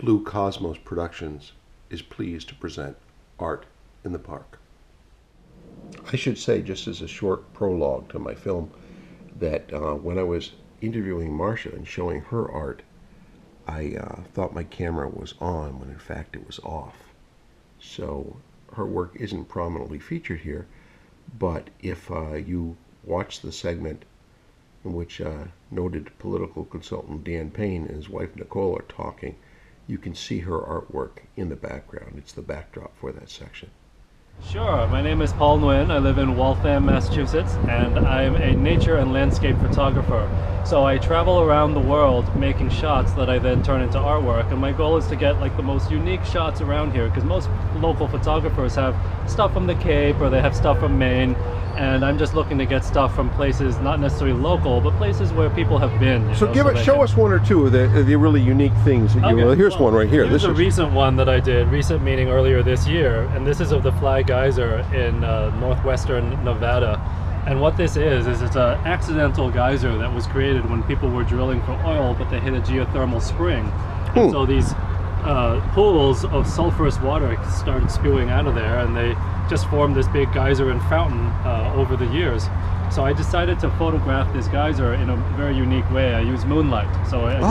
Blue Cosmos Productions is pleased to present Art in the Park. I should say, just as a short prologue to my film, that when I was interviewing Marcia and showing her art, I thought my camera was on when in fact it was off. So her work isn't prominently featured here, but if you watch the segment in which noted political consultant Dan Payne and his wife Nicole are talking, you can see her artwork in the background. It's the backdrop for that section. Sure. My name is Paul Nguyen. I live in Waltham, Massachusetts, and I'm a nature and landscape photographer. So I travel around the world making shots that I then turn into artwork, and my goal is to get like the most unique shots around here, because most local photographers have stuff from the Cape or they have stuff from Maine, and I'm just looking to get stuff from places not necessarily local, but places where people have been. So show us one or two of the really unique things that you. Okay, well, here's one right here. Here's a recent one that I did, recent meeting earlier this year, and this is of the Fly Geyser in northwestern Nevada. And what this is it's an accidental geyser that was created when people were drilling for oil, but they hit a geothermal spring. And so these pools of sulfurous water started spewing out of there, and they just formed this big geyser and fountain over the years. So I decided to photograph this geyser in a very unique way. I used moonlight. So I did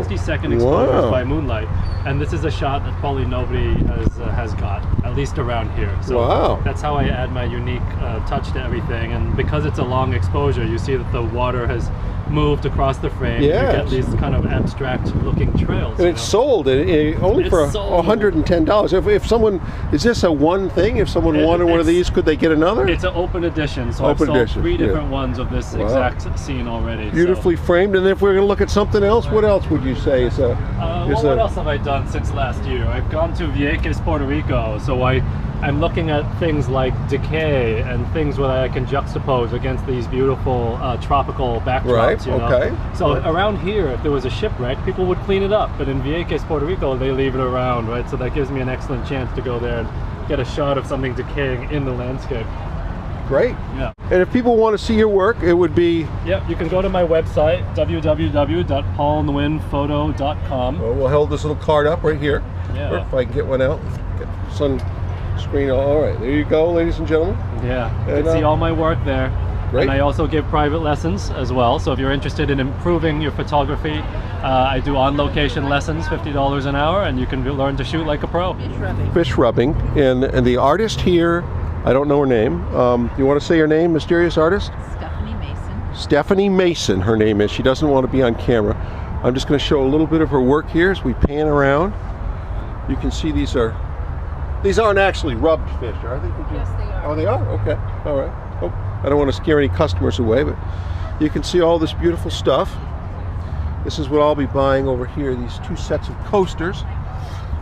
60-second exposures by moonlight. And this is a shot that probably nobody has got, at least around here. So that's how I add my unique touch to everything. And because it's a long exposure, you see that the water has moved across the frame. You get these kind of abstract looking trails. And it's sold only for $110. If someone, is this a one thing? If someone wanted one of these, could they get another? It's an open edition. So I've sold 3 different ones of this exact scene already. Beautifully framed. And if we're going to look at something else, what else would you say is a... what else have I done since last year? I've gone to Vieques, Puerto Rico. So I'm looking at things like decay and things where I can juxtapose against these beautiful tropical backdrops. So around here, if there was a shipwreck, people would clean it up. But in Vieques, Puerto Rico, they leave it around, right? So that gives me an excellent chance to go there and get a shot of something decaying in the landscape. Great. Yeah. And if people want to see your work, it would be... Yep, you can go to my website, www.paulnguyenphoto.com. Well, we'll hold this little card up right here. Yeah. Or if I can get one out. Get the sun screen. All right, there you go, ladies and gentlemen. Yeah, you can see all my work there. Great. And I also give private lessons as well. So if you're interested in improving your photography, I do on-location lessons, $50 an hour, and you can learn to shoot like a pro. Fish rubbing. And the artist here, I don't know her name. You want to say her name, mysterious artist? Stephanie Mason. Stephanie Mason, her name is. She doesn't want to be on camera. I'm just going to show a little bit of her work here as we pan around. You can see these aren't actually rubbed fish, are they? Yes, they are. Oh, they are? Okay. All right. Oh, I don't want to scare any customers away, but you can see all this beautiful stuff. This is what I'll be buying over here, these 2 sets of coasters.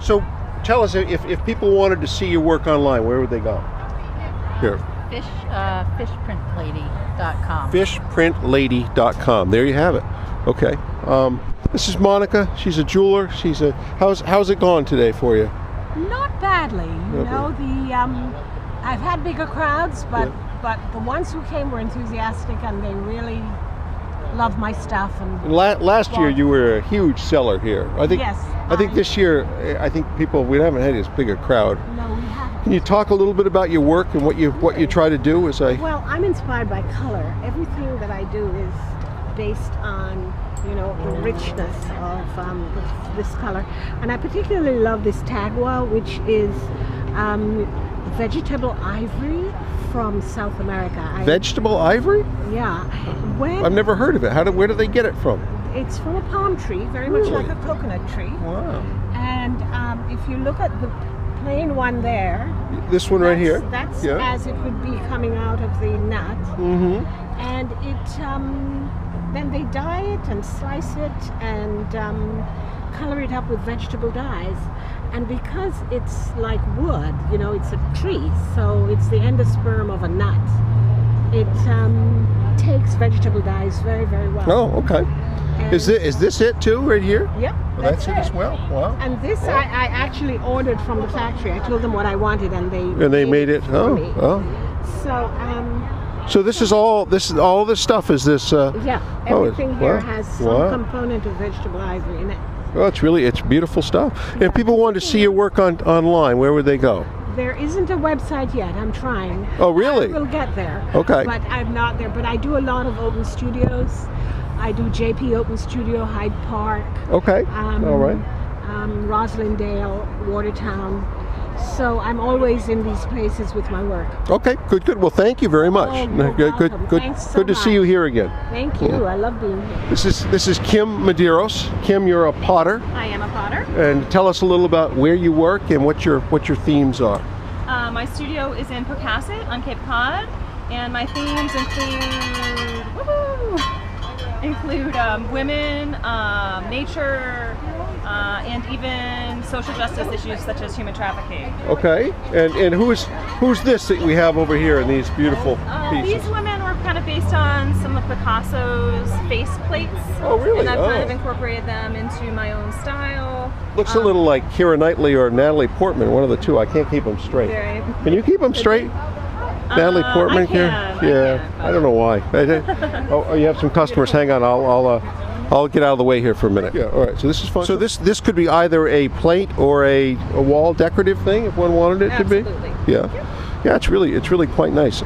So tell us, if people wanted to see your work online, where would they go? Here. Fishprintlady.com. Fishprintlady.com. There you have it. Okay. This is Monica. She's a jeweler. How's it gone today for you? Not badly. You know, I've had bigger crowds, but the ones who came were enthusiastic and they really loved my stuff. And last year you were a huge seller here. I think. Yes. I think this year, we haven't had as big a crowd. No, we haven't. Can you talk a little bit about your work and what you try to do? Well, I'm inspired by color. Everything that I do is based on, you know, the richness of this color. And I particularly love this tagua, which is vegetable ivory from South America. Vegetable ivory? Yeah. I've never heard of it. Where do they get it from? It's from a palm tree, very much like a coconut tree. Wow. And if you look at the plain one there, this one right here, that's as it would be coming out of the nut. Mm-hmm. And it then they dye it and slice it and color it up with vegetable dyes. And because it's like wood, you know, it's a tree, so it's the endosperm of a nut. It takes vegetable dyes very, very well. Oh, okay. And is this it too, right here? Yep. Well, that's it as well. Wow. And this I actually ordered from the factory. I told them what I wanted, and they made it for me. So this is all this stuff is this. Yeah. Everything here has some component of vegetable ivory in it. Well, it's beautiful stuff. And if people want to see your work online, where would they go? There isn't a website yet. I'm trying. Oh, really? We'll get there. Okay. But I'm not there. But I do a lot of open studios. I do JP Open Studio, Hyde Park. Okay. All right. Roslindale, Watertown. So I'm always in these places with my work. Okay. Good. Well, thank you very much. Oh, you're welcome. Thanks so Good to see you here again. Thank you. I love being here. This is Kim Medeiros. Kim, you're a potter. I am a potter. And tell us a little about where you work and what your themes are. My studio is in Pocasset on Cape Cod, and my themes include women, nature, and even social justice issues such as human trafficking. Okay. And who's this that we have over here in these beautiful pieces? These women were kind of based on some of Picasso's face plates. Oh, really? And I've kind of incorporated them into my own style. Looks a little like Keira Knightley or Natalie Portman, one of the two. I can't keep them straight. Can you keep them straight? Natalie Portman? I can. I don't know why. Oh, you have some customers. Hang on. I'll get out of the way here for a minute. Yeah. All right. So this is fun. So this could be either a plate or a wall decorative thing if one wanted it to be. Absolutely. Yeah. Yeah. It's really quite nice.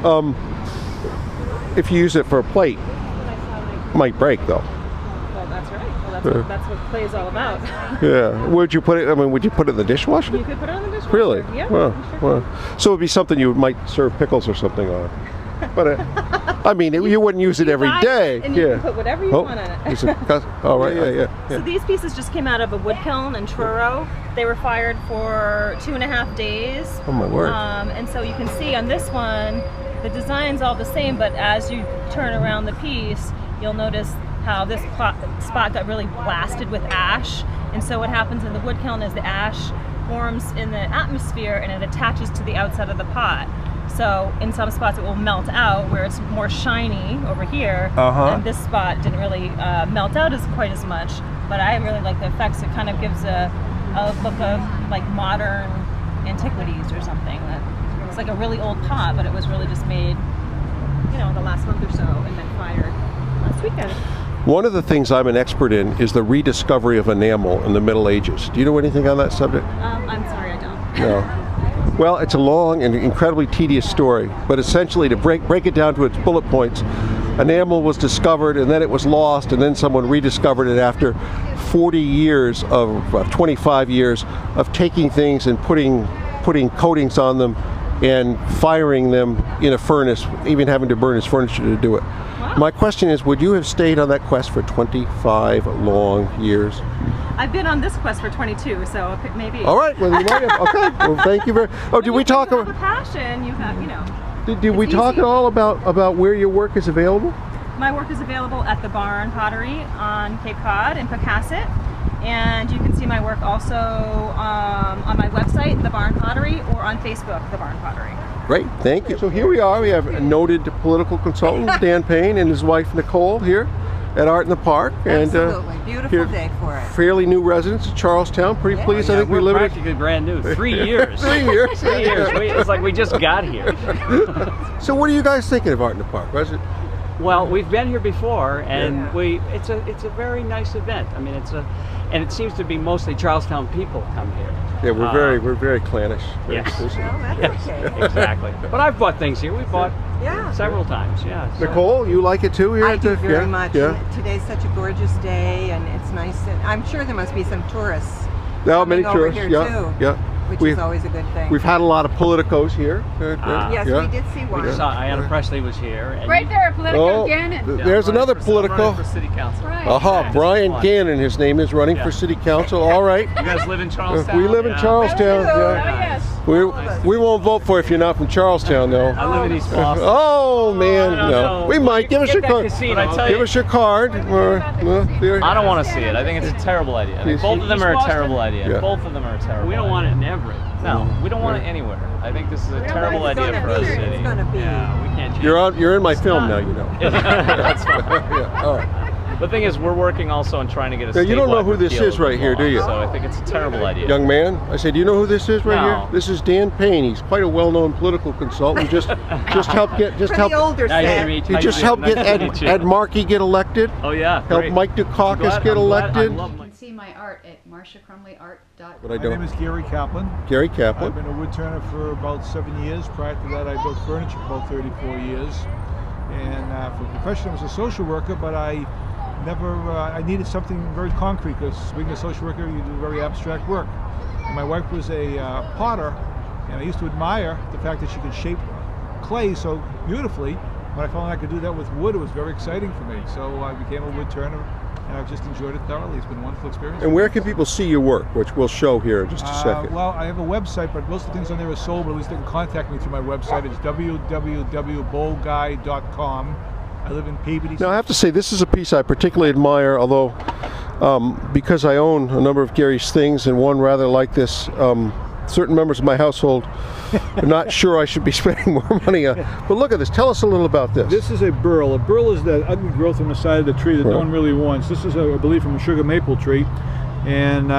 If you use it for a plate, it might break though. Well, that's right. Well, that's what play is all about. Yeah. Would you put it? I mean, would you put it in the dishwasher? You could put it on the dishwasher. Really? Yeah. Well, sure. so it'd be something you might serve pickles or something on. But I mean, you wouldn't use it every day. And you can put whatever you want on it. All right. Yeah. So these pieces just came out of a wood kiln in Truro. They were fired for 2.5 days. Oh my word. And so you can see on this one, the design's all the same, but as you turn around the piece, you'll notice how this spot got really blasted with ash. And so what happens in the wood kiln is the ash forms in the atmosphere and it attaches to the outside of the pot. So in some spots it will melt out where it's more shiny over here. And this spot didn't really melt out quite as much. But I really like the effects. It kind of gives a look of like modern antiquities or something. It's like a really old pot, but it was really just made, you know, the last month or so and then fired last weekend. One of the things I'm an expert in is the rediscovery of enamel in the Middle Ages. Do you know anything on that subject? I'm sorry, I don't. No. Well, it's a long and incredibly tedious story, but essentially to break it down to its bullet points, enamel was discovered and then it was lost and then someone rediscovered it after 40 years of 25 years of taking things and putting coatings on them and firing them in a furnace, even having to burn his furniture to do it. Wow. My question is, would you have stayed on that quest for 25 long years? I've been on this quest for 22, so maybe. All right, well, you might have. Okay, well, thank you very. Oh, did we talk about about? the passion? You have, you know. Did we talk easy. at all about where your work is available? My work is available at the Barn Pottery on Cape Cod in Pocasset, and you can see my work also on my website, The Barn Pottery, or on Facebook, The Barn Pottery. Great, thank you. So here we are. We have a noted political consultant, Dan Payne, and his wife Nicole here at Art in the Park. Absolutely, beautiful day for it. Fairly new residents of Charlestown. Pretty pleased. I think we we're live practically brand new. 3 years. 3 years. 3 years. It's like we just got here. So what are you guys thinking of Art in the Park? Well, we've been here before, and it's a very nice event. I mean, and it seems to be mostly Charlestown people come here. Yeah, we're very clannish. Very exclusive. Well, that's okay. Exactly. But I've bought things here. We've bought several times. Yeah. So. Nicole, you like it too here? I do very much. Yeah. And today's such a gorgeous day, and it's nice. And I'm sure there must be some tourists. Many coming over tourists. here Yeah, too, yeah. which is always a good thing. We've had a lot of politicos here. Yes, we did see one. We saw Ayanna Presley was here. And Right there, Politico Gannon. There's another Politico. for city council. Right. Aha, Brian Gannon, his name is, running for city council. All right. You guys live in Charlestown? We live in Charlestown. Oh, Yeah. yes. We won't vote for you if you're not from Charlestown, though. I live in East Boston. Oh man, No, no. no. We might give us your card. But I tell you, Give us your card. I don't want to see it. I think it's a terrible idea. I mean, both of them are a terrible idea. Yeah. Both of them are a terrible we don't idea. want it in Everett. No, we don't want it anywhere. I think this is a terrible idea for our city. It's going to be. Yeah, we can't change You're in my film now, you know. That's fine. Yeah, all right. The thing is, we're working also on trying to get a Now, you don't know statewide who this repeal is of right the here, law, do you? So I think it's a terrible idea. Young man, I said, do you know who this is right No. here? This is Dan Payne. He's quite a well-known political consultant. Just help get For the older Nice to set. meet He you. just helped get Nice to meet you. Ed Markey get elected. Oh yeah. Help great. Mike Dukakis I'm glad- get I'm glad- elected. I love Mike. see my art at marciacrumleyart.com. But I My name is Gary Kaplan. Gary Kaplan. I've been a wood turner for about 7 years. Prior to that, I built furniture for about 34 years. And for profession, I was a social worker, but I needed something very concrete, because being a social worker, you do very abstract work. And my wife was a potter, and I used to admire the fact that she could shape clay so beautifully. When I found I could do that with wood, it was very exciting for me. So I became a wood turner, and I've just enjoyed it thoroughly. It's been a wonderful experience. And where can people see your work, which we'll show here in just a second? Well, I have a website, but most of the things on there are sold, but at least they can contact me through my website. It's www.bowguy.com. I live in Peabody. Now, I have to say, this is a piece I particularly admire, although because I own a number of Gary's things, and one rather like this, certain members of my household are not sure I should be spending more money on. But look at this. Tell us a little about this. This is a burl. A burl is that ugly growth on the side of the tree that no one really wants. This is, I believe, from a sugar maple tree, and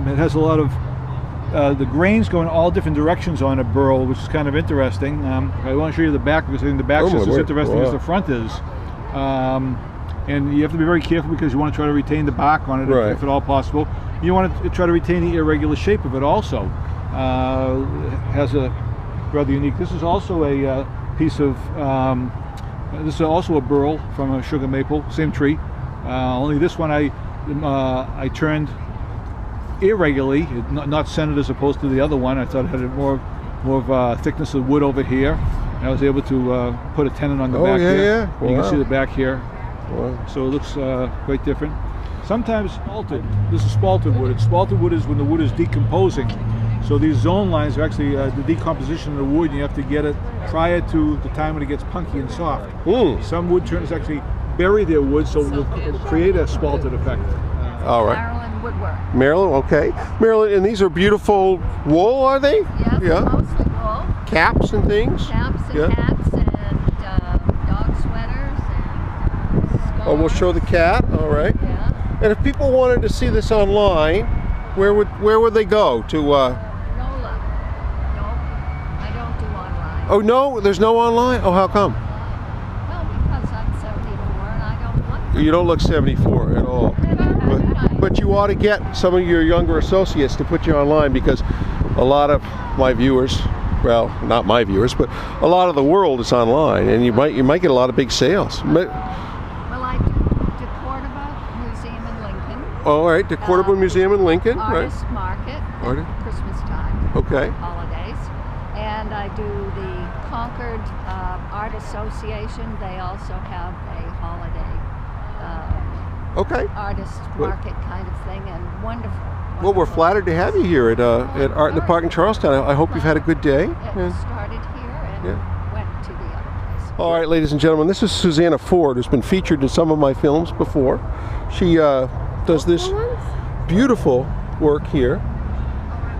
it has a lot of the grains go in all different directions on a burl, which is kind of interesting. I want to show you the back, because I think the back is just as interesting as the front is. And you have to be very careful, because you want to try to retain the bark on it if at all possible. You want to try to retain the irregular shape of it also. Has a rather unique. This is also a piece of. This is also a burl from a sugar maple, same tree. Only this one I turned irregularly, not centered as opposed to the other one. I thought it had more of thickness of wood over here. And I was able to put a tenon on the back here. Wow. You can see the back here. Wow. So it looks quite different. Sometimes spalted. This is spalted wood. Spalted wood is when the wood is decomposing. So these zone lines are actually the decomposition of the wood. You have to get it prior to the time when it gets punky and soft. Some wood turners actually bury their wood, so it will create a spalted effect. All right. Maryland woodwork. Maryland, okay. Maryland, and these are beautiful wool, are they? Yes, mostly wool. Caps and things? Caps and hats and dog sweaters and scarves. Oh, we'll show the cat. All right. Yeah. And if people wanted to see this online, where would they go to? Nola. No, I don't do online. Oh no, there's no online. Oh, how come? Well, because I'm 74 and I don't want to. You don't look 74 at all. But you ought to get some of your younger associates to put you online, because a lot of my viewers, well, not my viewers, but a lot of the world is online, and you might get a lot of big sales. Well, I do DeCordova Museum in Lincoln. All right, DeCordova Museum in Lincoln, Artist right? Market at Christmas time. Okay. Holidays. And I do the Concord Art Association. They also have a holiday artist market kind of thing, and wonderful. Well, we're flattered to have you here at Art in the Park in Charlestown. I hope you've had a good day. It started here and went to the other place. All right, ladies and gentlemen, this is Susanna Ford, who's been featured in some of my films before. She does this beautiful work here.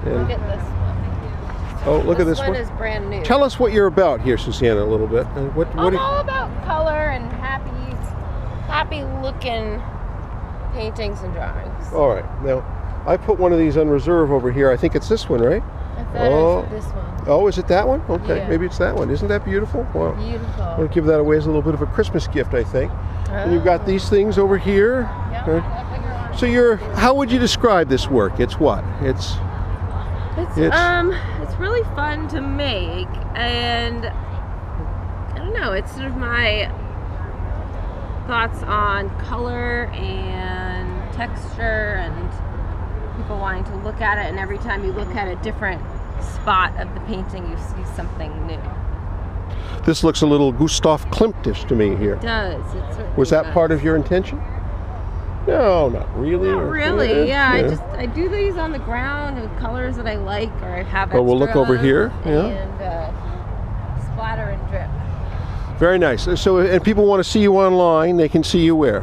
And look at this one. Oh, look at this one. This one is brand new. Tell us what you're about here, Susanna, a little bit. I'm all about color and happy looking paintings and drawings. All right. Now, I put one of these on reserve over here. I think it's this one, right? That is this one. Oh, is it that one? Okay, yeah. Maybe it's that one. Isn't that beautiful? Wow. Beautiful. I'm going to give that away as a little bit of a Christmas gift, I think. And you've got these things over here. Yep. So how would you describe this work? It's what? It's really fun to make, and I don't know, it's sort of my thoughts on color and texture and people wanting to look at it, and every time you look at a different spot of the painting you see something new. This looks a little Gustav Klimtish to me here. It does. It certainly Was that does. part of your intention? No, not really. Not really. Yeah. I do these on the ground with colors that I like, or I have. Oh, we'll look over here. And splatter and drip. Very nice. So, and people want to see you online, they can see you where?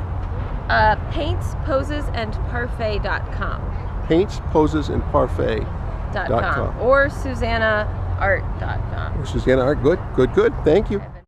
Paintsposesandparfait.com. Paintsposesandparfait.com. Or SusannaArt.com. Or Susanna Art. Good. Thank you.